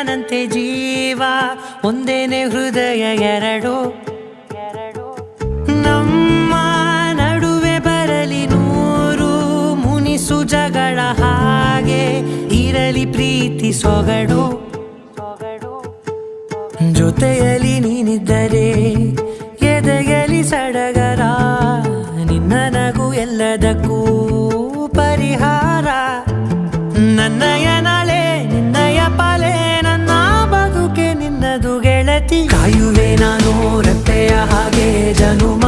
ನಾನಂತೆ ಜೀವ ಒಂದೇನೆ ಹೃದಯ ಎರಡು ನಮ್ಮ ನಡುವೆ ಬರಲಿ ನೂರು ಮುನಿಸು ಜಗಳ ಹಾಗೆ ಇರಲಿ ಪ್ರೀತಿ ಸೊಗಡು ಜೊತೆಯಲ್ಲಿ ನೀನಿದ್ದರೆ ಎದೆಯಲಿ ಸಡಗರ ನಿನ್ನ ನಗು ಎಲ್ಲದಕ್ಕೂ ಪರಿಹಾರ ನನ್ನಯ ನಾಳೆ ನಿನ್ನಯ ಪಾಲೆ ನನ್ನ ಬದುಕೆ ನಿನ್ನದು ಗೆಳತಿ ಕಾಯುವೆ ನಾನು ರೆಪ್ಪೆಯ ಹಾಗೆ ಜನುಮ